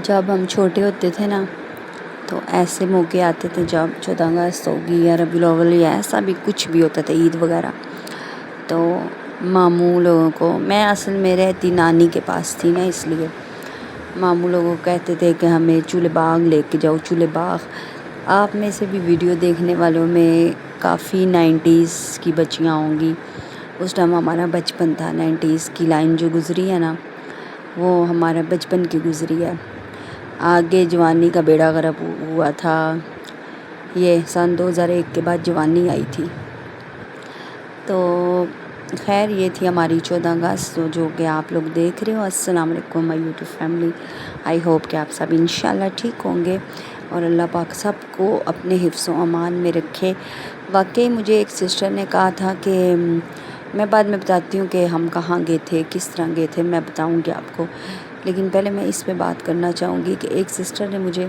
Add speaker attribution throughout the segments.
Speaker 1: جب ہم چھوٹے ہوتے تھے نا تو ایسے موقع آتے تھے جب 14 اگست ہوگی یا ربیع الاول یا ایسا بھی کچھ بھی ہوتا تھا، عید وغیرہ، تو ماموں لوگوں کو، میں اصل میں رہتی نانی کے پاس تھی نا، اس لیے ماموں لوگوں کو کہتے تھے کہ ہمیں چولے باغ لے کے جاؤ، چولے باغ۔ آپ میں سے بھی ویڈیو دیکھنے والوں میں کافی 90s کی بچیاں ہوں گی، اس ٹائم ہمارا بچپن تھا، 90s کی لائن جو گزری ہے نا وہ ہمارا بچپن کی گزری ہے۔ آگے جوانی کا بیڑا غرق ہوا تھا، یہ سن 2001 کے بعد جوانی آئی تھی۔ تو خیر یہ تھی ہماری 14 اگست جو کہ آپ لوگ دیکھ رہے ہو۔ السلام علیکم مائی یوٹیوب فیملی، آئی ہوپ کہ آپ سب انشاءاللہ ٹھیک ہوں گے اور اللہ پاک سب کو اپنے حفظ و امان میں رکھے۔ واقعی مجھے ایک سسٹر نے کہا تھا کہ میں بعد میں بتاتی ہوں کہ ہم کہاں گئے تھے، کس طرح گئے تھے، میں بتاؤں گی آپ کو، لیکن پہلے میں اس پہ بات کرنا چاہوں گی کہ ایک سسٹر نے مجھے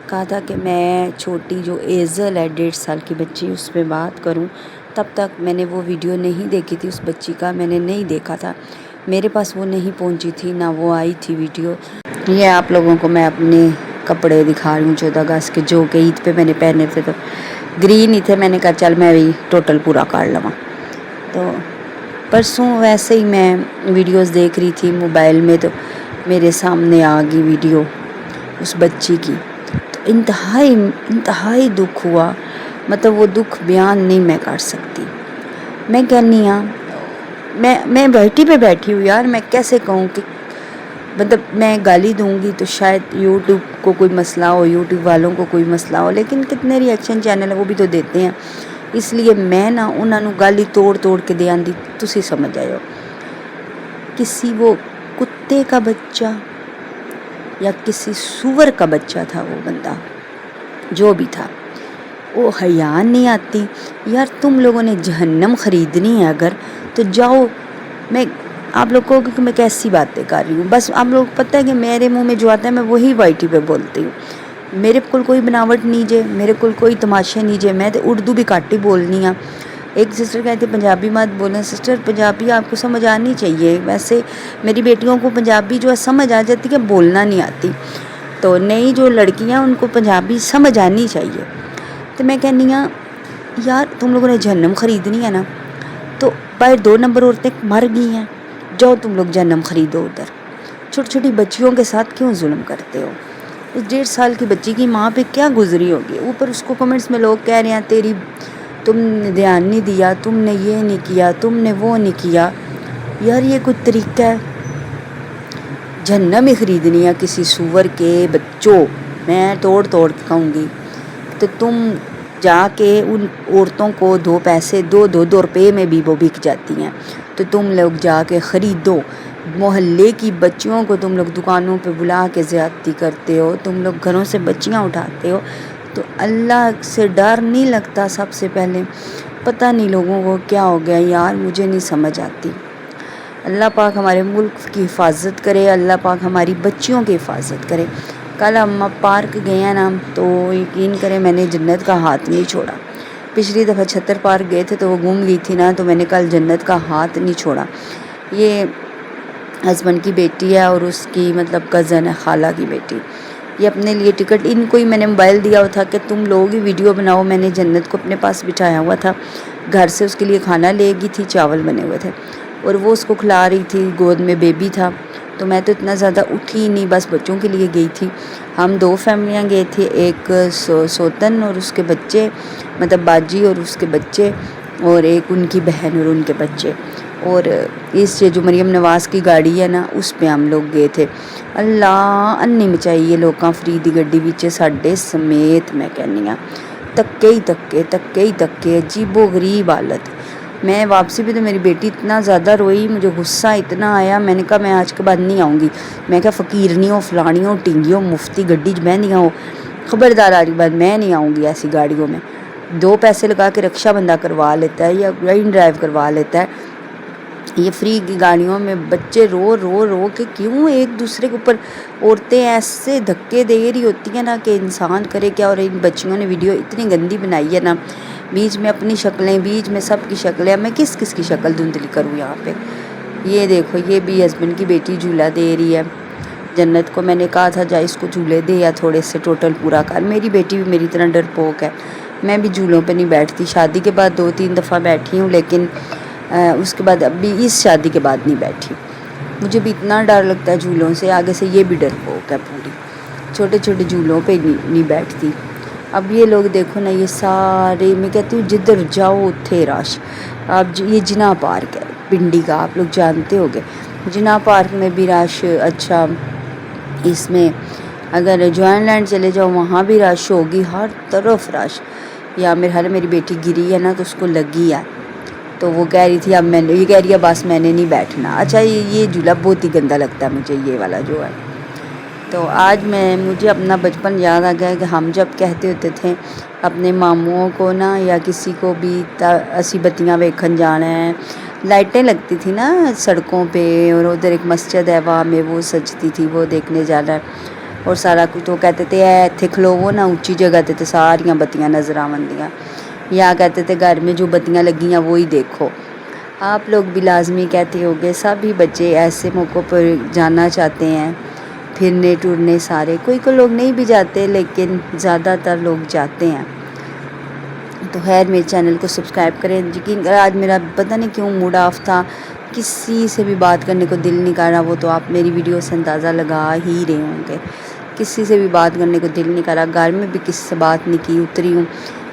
Speaker 1: کہا تھا کہ میں چھوٹی جو ایزل ہے 1.5 سال کی بچی، اس پہ بات کروں۔ تب تک میں نے وہ ویڈیو نہیں دیکھی تھی، اس بچی کا میں نے نہیں دیکھا تھا، میرے پاس وہ نہیں پہنچی تھی، نہ وہ آئی تھی ویڈیو۔ یہ آپ لوگوں کو میں اپنے کپڑے دکھا رہی ہوں 14 اگست کے، جو کہ عید پہ میں نے پہنے تھے، تو گرین ہی تھے، میں نے کہا چل میں بھی ٹوٹل پورا کر لواں۔ تو پرسوں ویسے ہی میں ویڈیوز دیکھ رہی تھی موبائل میں، تو میرے سامنے آ گئی ویڈیو اس بچی کی، تو انتہائی دکھ ہوا، مطلب وہ دکھ بیان نہیں میں کر سکتی۔ میں کہنی ہاں میں بیٹھی ہوں یار، میں کیسے کہوں کہ مطلب میں گالی دوں گی تو شاید یوٹیوب کو کوئی مسئلہ ہو، یوٹیوب والوں کو کوئی مسئلہ ہو، لیکن کتنے ری ایکشن چینل ہیں وہ بھی تو دیتے ہیں، اس لیے میں نا انہوں نے گالی توڑ کے دے آندی، تسی سمجھ آئے ہو۔ کسی وہ کتے کا بچہ یا کسی سور کا بچہ تھا وہ بندہ، جو بھی تھا، وہ حیا نہیں آتی یار، تم لوگوں نے جہنم خریدنی ہے اگر تو جاؤ۔ میں آپ لوگ کو کہ میں کیسی باتیں کر رہی ہوں، بس آپ لوگ پتہ ہے کہ میرے منہ میں جو آتا ہے میں وہی وائٹی پہ بولتی ہوں، میرے کول کوئی بناوٹ نہیں جے، میرے کول کوئی تماشے نہیں جے، میں تو اردو بھی کٹ ہی بولنی ہاں۔ ایک سسٹر کہتے پنجابی مت بولیں، سسٹر پنجابی آپ کو سمجھ آنی چاہیے، ویسے میری بیٹیوں کو پنجابی جو ہے سمجھ آ جاتی ہے، بولنا نہیں آتی، تو نئی جو لڑکیاں ان کو پنجابی سمجھ آنی چاہیے۔ تو میں کہنی ہاں یار تم لوگوں نے جہنم خریدنی ہے نا، تو باہر 2 نمبر عورتیں مر گئی ہیں، جاؤ تم لوگ جہنم خریدو ادھر، چھوٹی بچیوں کے ساتھ کیوں ظلم کرتے ہو؟ اس 1.5 سال کی بچی کی ماں پہ کیا گزری ہوگی؟ اوپر اس کو کمنٹس میں لوگ کہہ رہے ہیں تم نے دھیان نہیں دیا، تم نے یہ نہیں کیا، تم نے وہ نہیں کیا۔ یار یہ کوئی طریقہ ہے؟ جہنم ہی خریدنی ہے کسی سور کے بچوں، میں توڑ کے کہوں گی، تو تم جا کے ان عورتوں کو 2 پیسے 2 روپے میں بھی وہ بک جاتی ہیں، تو تم لوگ جا کے خریدو۔ محلے کی بچیوں کو تم لوگ دکانوں پہ بلا کے زیادتی کرتے ہو، تم لوگ گھروں سے بچیاں اٹھاتے ہو، تو اللہ سے ڈر نہیں لگتا؟ سب سے پہلے پتہ نہیں لوگوں کو کیا ہو گیا یار، مجھے نہیں سمجھ آتی۔ اللہ پاک ہمارے ملک کی حفاظت کرے، اللہ پاک ہماری بچیوں کی حفاظت کرے۔ کل ہم پارک گئے ہیں نا، تو یقین کریں میں نے جنت کا ہاتھ نہیں چھوڑا۔ پچھلی دفعہ چھتر پارک گئے تھے تو وہ گم گئی تھی نا، تو میں نے کل جنت کا ہاتھ نہیں چھوڑا۔ یہ ہسبینڈ کی بیٹی ہے اور اس کی مطلب کزن ہے، خالہ کی بیٹی، یہ اپنے لیے ٹکٹ، ان کو ہی میں نے موبائل دیا ہوا تھا کہ تم لوگ ہی ویڈیو بناؤ، میں نے جنت کو اپنے پاس بٹھایا ہوا تھا، گھر سے اس کے لیے کھانا لے گئی تھی، چاول بنے ہوئے تھے اور وہ اس کو کھلا رہی تھی، گود میں بیبی تھا، تو میں تو اتنا زیادہ اٹھی ہی نہیں، بس بچوں کے لیے گئی تھی۔ ہم 2 فیملیاں گئے تھے، ایک سوتن اور اس کے بچے، مطلب باجی اور اس کے بچے، اور ایک ان کی بہن اور ان کے بچے، اور اس جو مریم نواز کی گاڑی ہے نا اس پہ ہم لوگ گئے تھے۔ اللہ انی مچائی لوکاں فری دی گڈی وچ ساڈے سمیت، میں کہنی ہاں تکے عجیب و غریب حالت۔ میں واپسی بھی تو میری بیٹی اتنا زیادہ روئی، مجھے غصہ اتنا آیا، میں نے کہا میں آج کے بعد نہیں آؤں گی، میں کہا فقیرنی ہو، فلانی ہو، ٹنگی ہو، مفتی گڈی بہنی ہو، خبردار آج کے بعد میں نہیں آؤں گی ایسی گاڑیوں میں۔ 2 پیسے لگا کے رکشہ بندہ کروا لیتا ہے یا گرین ڈرائیو کروا لیتا ہے، یہ فری کی گاڑیوں میں بچے رو کے کیوں ایک دوسرے کے اوپر، عورتیں ایسے دھکے دے رہی ہوتی ہیں نا کہ انسان کرے کیا۔ اور ان بچیوں نے ویڈیو اتنی گندی بنائی ہے نا، بیچ میں اپنی شکلیں، بیچ میں سب کی شکلیں، میں کس کی شکل دھندلی کروں یہاں پہ؟ یہ دیکھو یہ بھی ہسبینڈ کی بیٹی جھولا دے رہی ہے، جنت کو میں نے کہا تھا جا اس کو جھولے دے یا تھوڑے سے ٹوٹل پورا کر. میری بیٹی بھی میری طرح ڈرپوک ہے. میں بھی جھولوں پہ نہیں بیٹھتی. شادی کے بعد 2-3 دفعہ بیٹھی ہوں, لیکن اس کے بعد ابھی اس شادی کے بعد نہیں بیٹھی. مجھے بھی اتنا ڈر لگتا ہے جھولوں سے. آگے سے یہ بھی ڈرپوک ہے پوری, چھوٹے چھوٹے جھولوں پہ نہیں بیٹھتی. اب یہ لوگ دیکھو نا, یہ سارے میں کہتی ہوں جدھر جاؤ اتھے رش. اب یہ جناح پارک ہے پنڈی کا, آپ لوگ جانتے ہوگے. جناح پارک میں بھی رش. اچھا اس میں اگر جوائن لینڈ چلے جاؤ وہاں بھی رش ہوگی, ہر طرف رش. یا میرے حال میری بیٹی گری ہے نا تو اس کو لگی ہے, تو وہ کہہ رہی تھی اب میں نے, یہ کہہ رہی ہے بس میں نے نہیں بیٹھنا. اچھا یہ جھولا بہت ہی گندا لگتا ہے مجھے, یہ والا جو ہے. تو آج مجھے اپنا بچپن یاد آ گیا کہ ہم جب کہتے ہوتے تھے اپنے ماموں کو نا یا کسی کو بھی اسی بتیاں ویکھن جانا ہے. لائٹیں لگتی تھی نا سڑکوں پہ, اور ادھر ایک مسجد ہے وہاں میں وہ سجتی تھی, وہ دیکھنے جانا ہے. اور سارا کچھ وہ کہتے تھے ایتھے کھلوو نا اونچی جگہ تے ساریاں بتیاں نظر آوندیاں, یا کہتے تھے گھر میں جو بتیاں لگی ہیں وہی دیکھو. آپ لوگ بھی لازمی کہتے ہوگے. سبھی بچے ایسے موقعوں پر جانا چاہتے ہیں, پھرنے ٹورنے سارے. کوئی لوگ نہیں بھی جاتے لیکن زیادہ تر لوگ جاتے ہیں. تو خیر میرے چینل کو سبسکرائب کریں. یقین کریں آج میرا پتہ نہیں کیوں موڈ آف تھا, کسی سے بھی بات کرنے کو دل نہیں کر رہا. وہ تو آپ میری ویڈیو سے اندازہ لگا ہی رہے ہوں گے, کسی سے بھی بات کرنے کو دل نہیں کر رہا. گھر میں بھی کسی سے بات نہیں کی. اتری ہوں,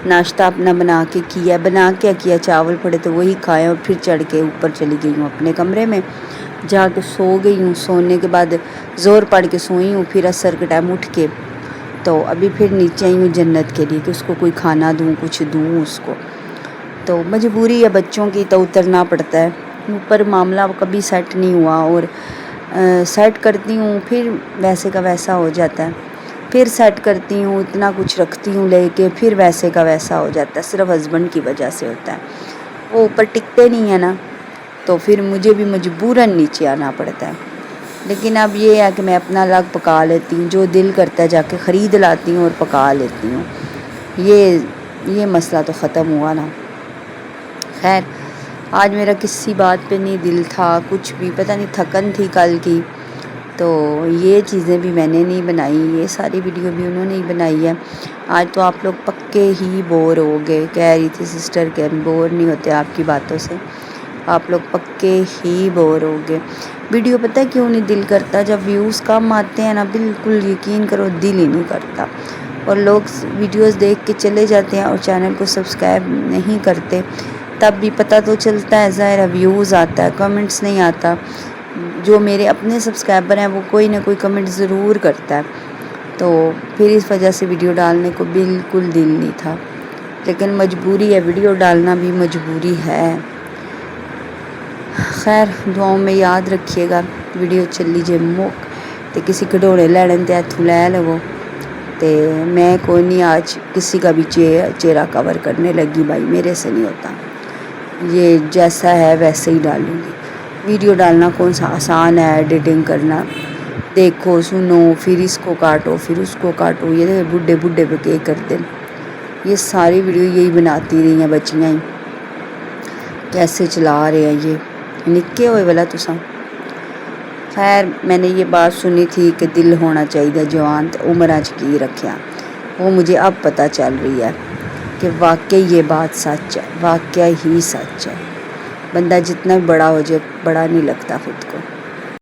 Speaker 1: ناشتہ اپنا بنا کے کیا چاول پڑے تو وہی کھائے, اور پھر چڑھ کے اوپر چلی گئی ہوں اپنے کمرے میں, جا کے سو گئی ہوں. سونے کے بعد زور پڑھ کے سوئی ہوں, پھر عصر کے ٹائم اٹھ کے تو ابھی پھر نیچے آئی ہوں جنت کے لیے کہ اس کو کوئی کھانا دوں, کچھ دوں اس کو. تو مجبوری ہے بچوں کی, تو اترنا پڑتا ہے اوپر. معاملہ کبھی سیٹ نہیں ہوا, اور سیٹ کرتی ہوں پھر ویسے کا ویسا ہو جاتا ہے. پھر سیٹ کرتی ہوں, اتنا کچھ رکھتی ہوں لے کے, پھر ویسے کا ویسا ہو جاتا ہے. صرف ہسبینڈ کی وجہ سے ہوتا ہے, وہ اوپر ٹکتے نہیں ہیں نا, تو پھر مجھے بھی مجبوراً نیچے آنا پڑتا ہے. لیکن اب یہ ہے کہ میں اپنا الگ پکا لیتی ہوں, جو دل کرتا ہے جا کے خرید لاتی ہوں اور پکا لیتی ہوں. یہ مسئلہ تو ختم ہوا نا. خیر آج میرا کسی بات پہ نہیں دل تھا, کچھ بھی پتہ نہیں, تھکن تھی کل کی. تو یہ چیزیں بھی میں نے نہیں بنائی, یہ ساری ویڈیو بھی انہوں نے ہی بنائی ہے. آج تو آپ لوگ پکے ہی بور ہو گئے. کہہ رہی تھی سسٹر کہ بور نہیں ہوتے آپ کی باتوں سے, آپ لوگ پکے ہی بور ہو گئے. ویڈیو پتہ ہے کیوں نہیں دل کرتا, جب ویوز کم آتے ہیں نا بالکل یقین کرو دل ہی نہیں کرتا. اور لوگ ویڈیوز دیکھ کے چلے جاتے ہیں اور چینل کو سبسکرائب نہیں کرتے. تب بھی پتہ تو چلتا ہے, ظاہر ویوز آتا ہے, کمنٹس نہیں آتا. جو میرے اپنے سبسکرائبر ہیں وہ کوئی نہ کوئی کمنٹ ضرور کرتا ہے. تو پھر اس وجہ سے ویڈیو ڈالنے کو بالکل دل نہیں تھا, لیکن مجبوری ہے, ویڈیو ڈالنا بھی مجبوری ہے. خیر دعاؤں میں یاد رکھیے گا. ویڈیو چلی جے موک تے کسی کھڈونے لینے تے ہتھوں لے لو, تے میں کوئی نہیں آج کسی کا بھی چہرہ کور کرنے لگی. بھائی میرے سے نہیں ہوتا, یہ جیسا ہے ویسے ہی ڈالوں گی. ویڈیو ڈالنا کون سا آسان ہے, ایڈیٹنگ کرنا, دیکھو سنو پھر اس کو کاٹو پھر اس کو کاٹو. یہ بڈھے پہ کے کرتے ہیں, یہ ساری ویڈیو یہی بناتی رہی ہیں بچیاں ہی, کیسے چلا رہے ہیں یہ نکے ہوئے والا تساں. خیر میں نے یہ بات سنی تھی کہ دل ہونا چاہیے جوان, عمرہ چ کی رکھیا. وہ مجھے اب پتہ چل رہی ہے کہ واقعی یہ بات سچ ہے, واقعی ہی سچ ہے. بندہ جتنا بڑا ہو جائے بڑا نہیں لگتا خود کو.